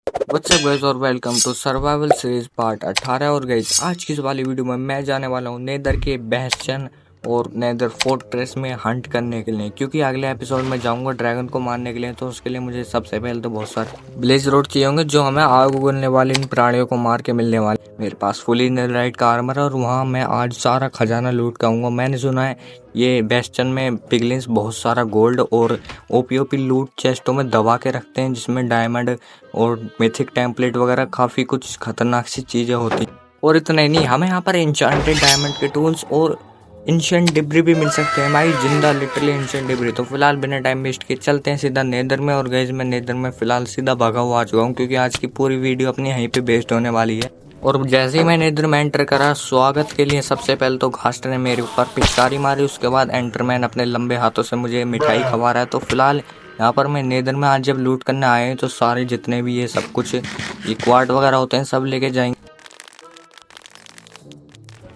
WhatsApp guys और welcome to survival series part 18। और guys आज की इस वाली वीडियो में मैं जाने वाला हूँ नेदर के बेस्टियन और नेदर फोर्ट्रेस में हंट करने के लिए, क्योंकि अगले एपिसोड में जाऊंगा ड्रैगन को मारने के लिए। तो उसके लिए मुझे सबसे पहले तो बहुत सारे ब्लेज रोड चाहिए होंगे जो हमें आग उगलने वाले इन प्राणियों को मार के मिलने वाले। मेरे पास फुली नेदराइट का आर्मर है और वहाँ मैं आज सारा खजाना लूट के आऊंगा। मैंने सुना है ये बेस्टन में पिगलिन्स बहुत सारा गोल्ड और ओपी लूट चेस्टों में दबा के रखते हैं, जिसमें डायमंड और मिथिक टेम्पलेट वगैरह काफ़ी कुछ खतरनाक सी चीज़ें होती। और इतना ही नहीं, हमें यहाँ पर इंचांटेड डायमंड के टूल्स और इंशेंट डिब्री भी मिल सकते हैं भाई, जिंदा लिटरली इंशेंट डिब्री। तो फिलहाल बिना टाइम वेस्ट किए चलते हैं सीधा नेदर में। और गाइस मैं नेदर में फिलहाल सीधा भागा हुआ आ चुका हूँ, क्योंकि आज की पूरी वीडियो अपनी यहीं पे बेस्ड होने वाली है। और जैसे ही मैं नेदर में एंटर करा, स्वागत के लिए सबसे पहले तो घास्टर ने मेरे ऊपर पिचकारी मारी। उसके बाद एंटरमैन अपने लंबे हाथों से मुझे मिठाई खवा रहा है। तो फिलहाल यहाँ पर मैं नेदर में आज जब लूट करने आए हैं तो सारे जितने भी ये सब कुछ ये क्वार्ट वगैरह होते हैं सब लेके जाएंगे।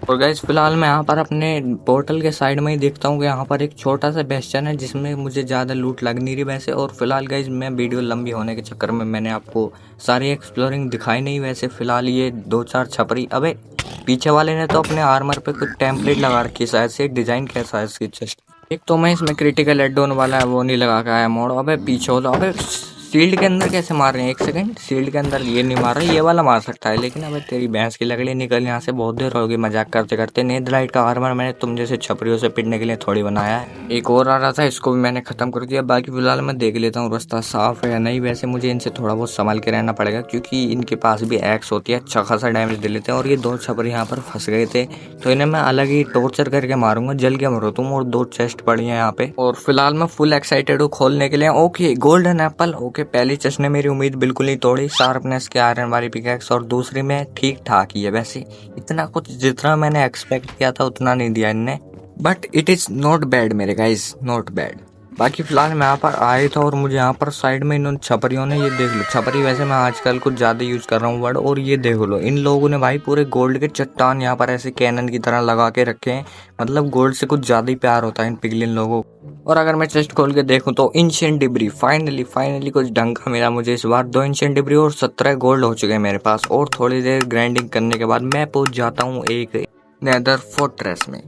और गाइस फिलहाल मैं यहाँ पर अपने पोर्टल के साइड में ही देखता हूँ कि यहाँ पर एक छोटा सा बेस्टन है जिसमें मुझे ज़्यादा लूट लग नहीं रही वैसे। और फिलहाल गाइस मैं वीडियो लंबी होने के चक्कर में मैंने आपको सारी एक्सप्लोरिंग दिखाई नहीं वैसे। फिलहाल ये 2-4 छपरी, अबे पीछे वाले ने तो अपने आर्मर पे कुछ टेम्पलेट लगा रखी है, शायद से डिजाइन कैसा है इसकी चेस्ट। एक तो मैं इसमें क्रिटिकल एड-ऑन वाला है वो नहीं लगा के आया मोड़। अबे पीछे हो तो, अबे शील्ड के अंदर कैसे मार रहे हैं? एक सेकंड, शील्ड के अंदर ये नहीं मार रहा, ये वाला मार सकता है। लेकिन अबे तेरी भैंस की लकड़ी, निकल यहाँ से, बहुत देर होगी मजाक करते करते। नेदरलाइट का आर्मर मैंने तुम जैसे छपरियों से पिटने के लिए थोड़ी बनाया है। एक और आ रहा था, इसको भी मैंने खत्म कर दिया। बाकी फिलहाल मैं देख लेता हूँ रास्ता साफ है या नहीं। वैसे मुझे इनसे थोड़ा बहुत संभाल के रहना पड़ेगा, क्योंकि इनके पास भी एक्स होती है, अच्छा खासा डैमेज दे लेते हैं। और ये 2 छपरी यहाँ पर फंस गए थे, तो इन्हें मैं अलग ही टॉर्चर करके मारूंगा, जल के मरो तुम। और 2 चेस्ट पड़ी है यहाँ पे। और फिलहाल मैं फुल एक्साइटेड हूँ खोलने के लिए। ओके गोल्डन एप्पल, ओके पहली चेस्ट ने मेरी उम्मीद बिल्कुल नहीं तोड़ी। शार्पनेस के आयरन वाली पिकैक्स, और दूसरी में ठीक ठाक ही है वैसे। इतना कुछ जितना मैंने एक्सपेक्ट किया था उतना नहीं दिया इनने, but it is not bad मेरे गाइस, नॉट बैड। बाकी फिलहाल मैं यहाँ पर आया था और मुझे यहाँ पर साइड में इन्होंने छपरियों ने, ये देख लो छपरी, वैसे मैं आजकल कुछ ज़्यादा यूज़ कर रहा हूँ वर्ड। और ये देख लो इन लोगों ने भाई पूरे गोल्ड के चट्टान यहाँ पर ऐसे कैनन की तरह लगा के रखे हैं। मतलब गोल्ड से कुछ ज़्यादा ही प्यार होता है इन पिगलिन लोगों को। और अगर मैं चेस्ट खोल के देखूँ तो इंशियंट डिब्री फाइनली कुछ ढंग का मिला मुझे इस बार। 2 इंशियंट डिब्री और 17 गोल्ड हो चुके हैं मेरे पास। और थोड़ी देर ग्राइंडिंग करने के बाद मैं पहुँच जाता हूँ एक नेदर फोर्ट्रेस में।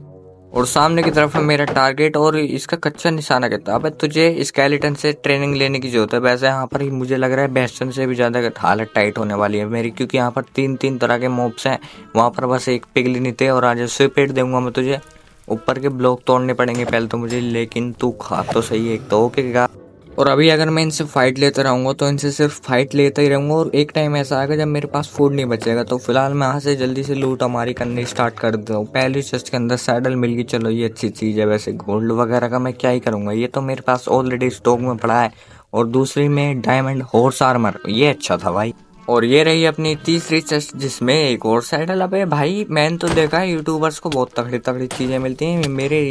और सामने की तरफ है मेरा टारगेट, और इसका कच्चा निशाना कहता है। अब तुझे स्केलेटन से ट्रेनिंग लेने की जरूरत है। वैसे यहाँ पर मुझे लग रहा है बेस्टन से भी ज़्यादा हालत टाइट होने वाली है मेरी, क्योंकि यहाँ पर 3 तरह के मॉब्स हैं। वहाँ पर बस एक पिगलिन थे, और आज स्वीपेट दूंगा मैं तुझे। ऊपर के ब्लॉक तोड़ने पड़ेंगे पहले तो मुझे, लेकिन तू खा तो सही एक तो ओके गा। और अभी अगर मैं इनसे फाइट लेता रहूँगा तो इनसे सिर्फ फाइट लेता ही रहूँगा, और एक टाइम ऐसा आएगा जब मेरे पास फूड नहीं बचेगा। तो फिलहाल मैं यहाँ से जल्दी से लूट हमारी करनी स्टार्ट कर देता हूँ। पहली चेस्ट के अंदर सैडल मिल गई, चलो ये अच्छी चीज़ है। वैसे गोल्ड वगैरह का मैं क्या ही करूँगा, ये तो मेरे पास ऑलरेडी स्टॉक में पड़ा है। और दूसरी में डायमंड हॉर्स आर्मर, ये अच्छा था भाई। और ये रही अपनी तीसरी चेस्ट जिसमें एक और सैडल। अबे भाई मैंने तो देखा है यूट्यूबर्स को बहुत तगड़ी तगड़ी चीज़ें मिलती हैं।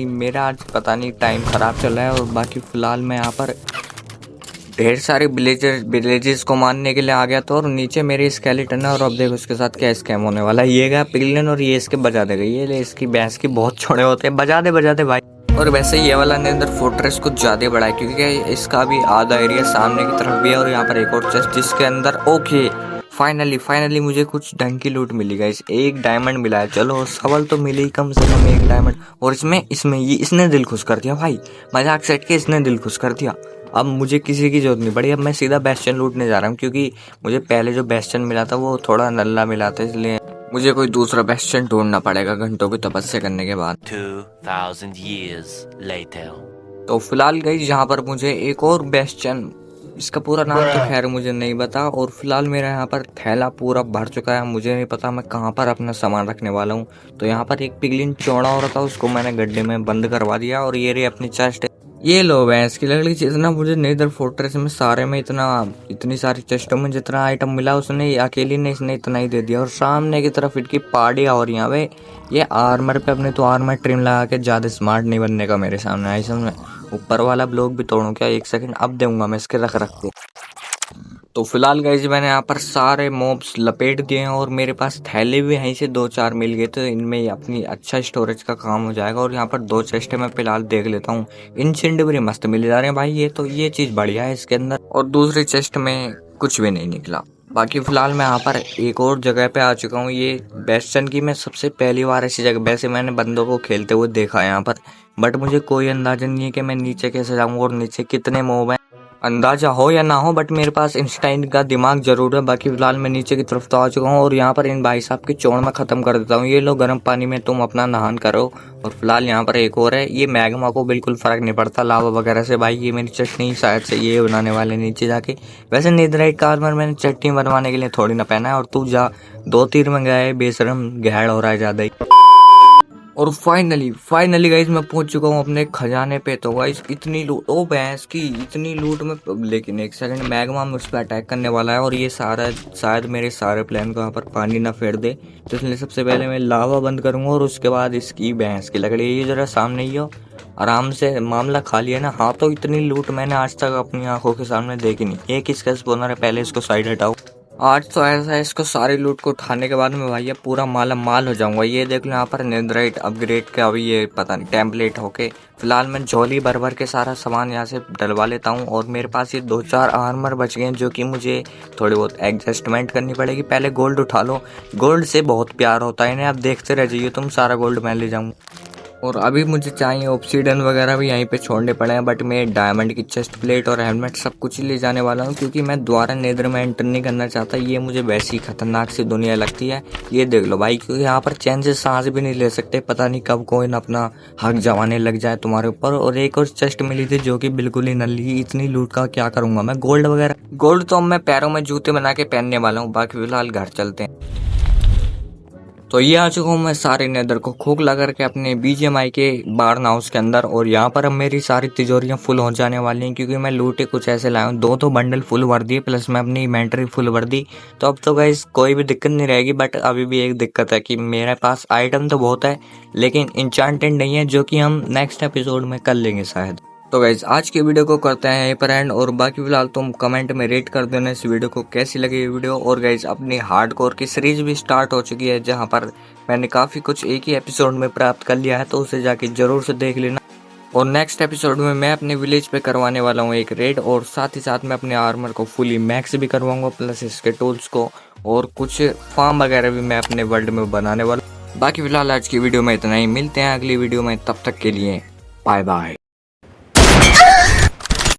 मेरा आज पता नहीं टाइम ख़राब चल रहा है। और बाकी फ़िलहाल मैं यहाँ पर ढेर सारे विलेजेस को मारने के लिए आ गया था। और नीचे मेरी स्केलेटन है, और अब देखो उसके साथ क्या स्कैम होने वाला है। ये गया पिगलिन और ये इसके बजा देगा। ये ले इसकी भैंस की बहुत छोड़े होते हैं, बजा दे भाई। और वैसे ये वाला नेदर फोर्ट्रेस कुछ ज़्यादा बड़ा है, क्योंकि इसका भी आधा एरिया सामने की तरफ भी है। और यहाँ पर एक और चेस्ट जिसके अंदर, ओके फाइनली मुझे कुछ ढंग की लूट मिली गाइस। एक डायमंड मिला है, चलो सवाल तो मिले ही कम से कम एक डायमंड। और इसमें ये इसने दिल खुश कर दिया भाई, मजाक सेट के इसने दिल खुश कर दिया। अब मुझे किसी की जरूरत नहीं पड़ी, अब मैं सीधा बेस्टन लूटने जा रहा हूँ, क्योंकि मुझे पहले जो बेस्टन मिला था वो थोड़ा नल्ला मिला था, इसलिए मुझे कोई दूसरा बेस्टन ढूंढना पड़ेगा घंटों की तपस्या करने के बाद। 2000 years later. तो फिलहाल गई यहाँ पर मुझे एक और बेस्टन, इसका पूरा नाम तो खैर मुझे नहीं पता। और फिलहाल मेरा यहाँ पर थैला पूरा भर चुका है, मुझे नहीं पता मैं कहाँ पर अपना सामान रखने वाला हूँ। तो यहाँ पर एक पिगलिन चौड़ा हो रहा था, उसको मैंने गड्ढे में बंद करवा दिया। और ये रही अपनी चेस्ट, ये लो भैंस की लकड़ी। जितना मुझे नेदर फोर्ट्रेस में सारे में इतनी सारी चेस्टों में जितना आइटम मिला उसने अकेली ने इसने इतना ही दे दिया। और सामने की तरफ इनकी पार्टी और यहाँ पे ये आर्मर पे अपने तो आर्मर ट्रिम लगा के ज्यादा स्मार्ट नहीं बनने का मेरे सामने आई समझ। ऊपर वाला ब्लॉक भी तोड़ूं क्या? एक सेकंड, अब दूंगा मैं इसके रख के। तो फिलहाल गाइज मैंने यहाँ पर सारे मॉब्स लपेट दिए हैं, और मेरे पास थैले भी यहीं से 2-4 मिल गए, तो इनमें अपनी अच्छा स्टोरेज का काम हो जाएगा। और यहाँ पर 2 चेस्ट मैं फिलहाल देख लेता हूँ। इंशियंट भी मस्त मिल जा रहे हैं भाई, ये चीज बढ़िया है इसके अंदर। और दूसरी चेस्ट में कुछ भी नहीं निकला। बाकी फ़िलहाल मैं यहाँ पर एक और जगह पे आ चुका हूँ। ये बेस्टन की मैं सबसे पहली बार ऐसी जगह, वैसे मैंने बंदों को खेलते हुए देखा है यहाँ पर, बट मुझे कोई अंदाज़ा नहीं है कि मैं नीचे कैसे जाऊँगा और नीचे कितने मॉब हैं। अंदाज़ा हो या ना हो, बट मेरे पास इंस्टाइन का दिमाग ज़रूर है। बाकी फ़िलहाल मैं नीचे की तरफ तो आ चुका हूँ और यहाँ पर इन भाई साहब की चौड़ मैं ख़त्म कर देता हूँ। ये लो गर्म पानी में तुम अपना नहान करो। और फिलहाल यहाँ पर एक और है, ये मैग्मा को बिल्कुल फ़र्क नहीं पड़ता लावा वगैरह से। भाई ये मेरी चटनी शायद से ये बनाने वाले नीचे जाके। वैसे नेदराइट का आर्मर मैंने चटनी बनवाने के लिए थोड़ी ना पहना है, और तू जा 2 तीर में गया है, बेशरम गैड़ हो रहा है ज़्यादा ही। और फाइनली गाइज मैं पहुंच चुका हूँ अपने खजाने पे। तो गाइज इतनी लूट, ओ भैंस की इतनी लूट में, लेकिन एक सेकंड, मैग्मा मुझ पर अटैक करने वाला है और ये सारा शायद मेरे सारे प्लान को यहाँ पर पानी ना फेर दे। तो इसलिए सबसे पहले मैं लावा बंद करूंगा और उसके बाद इसकी भैंस की लकड़ी, ये जरा सामने ही हो, आराम से मामला खा लिया ना। हाँ तो इतनी लूट मैंने आज तक अपनी आंखों के सामने देखी नहीं। ये किसका स्पॉनर है, पहले इसको साइड हटाओ। आज तो ऐसा है, इसको सारी लूट को उठाने के बाद में भाई पूरा माला माल हो जाऊंगा। ये देख लो यहाँ पर नेदराइट अपग्रेड का अभी ये पता नहीं टेम्पलेट होके। फिलहाल मैं झोली भर भर के सारा सामान यहाँ से डलवा लेता हूँ और मेरे पास ये 2-4 आर्मर बच गए हैं जो कि मुझे थोड़ी बहुत एडजस्टमेंट करनी पड़ेगी। पहले गोल्ड उठा लो, गोल्ड से बहुत प्यार होता है इन्हें, आप देखते रह जाइए तुम, सारा गोल्ड मैं ले जाऊँगा। और अभी मुझे चाहिए ऑब्सीडियन वगैरह भी यहीं पे छोड़ने पड़े हैं, बट मैं डायमंड की चेस्ट प्लेट और हेलमेट सब कुछ ही ले जाने वाला हूँ, क्योंकि मैं दोबारा नेदर में एंटर नहीं करना चाहता। ये मुझे वैसी खतरनाक सी दुनिया लगती है। ये देख लो भाई, क्योंकि यहाँ पर चैन से सांस भी नहीं ले सकते, पता नहीं कब कोई अपना हक जमाने लग जाए तुम्हारे ऊपर। और एक और चेस्ट मिली थी जो कि बिल्कुल ही नल्ली। इतनी लूट का क्या करूंगा मैं, गोल्ड वगैरह, गोल्ड तो अब मैं पैरों में जूते बना के पहनने वाला हूँ। बाकी फिलहाल घर चलते हैं। तो ये आ चुका हूँ मैं सारे नेदर को खोखला करके अपने बीजीएमआई के बार्न हाउस के अंदर, और यहाँ पर अब मेरी सारी तिजोरियाँ फुल हो जाने वाली हैं, क्योंकि मैं लूटे कुछ ऐसे लाया हूँ। 2 तो बंडल फुल भर दिए, प्लस मैं अपनी इन्वेंटरी फुल भर दी। तो अब तो गाइस कोई भी दिक्कत नहीं रहेगी, बट अभी भी एक दिक्कत है कि मेरे पास आइटम तो बहुत है लेकिन इंचांटेड नहीं है, जो कि हम नेक्स्ट एपिसोड में कर लेंगे शायद। तो गाइज आज की वीडियो को करते हैं यहीं पर एंड, और बाकी फिलहाल तुम कमेंट में रेट कर देना इस वीडियो को, कैसी लगी ये वीडियो। और गाइज अपनी हार्डकोर की सीरीज भी स्टार्ट हो चुकी है, जहां पर मैंने काफ़ी कुछ एक ही एपिसोड में प्राप्त कर लिया है, तो उसे जाके जरूर से देख लेना। और नेक्स्ट एपिसोड में मैं अपने विलेज पे करवाने वाला हूँ एक रेड, और साथ ही साथ मैं अपने आर्मर को फुली मैक्स भी करवाऊंगा, प्लस इसके टूल्स को, और कुछ फार्म वगैरह भी मैं अपने वर्ल्ड में बनाने वाला हूँ। बाकी फिलहाल आज की वीडियो में इतना ही, मिलते हैं अगली वीडियो में, तब तक के लिए बाय बाय।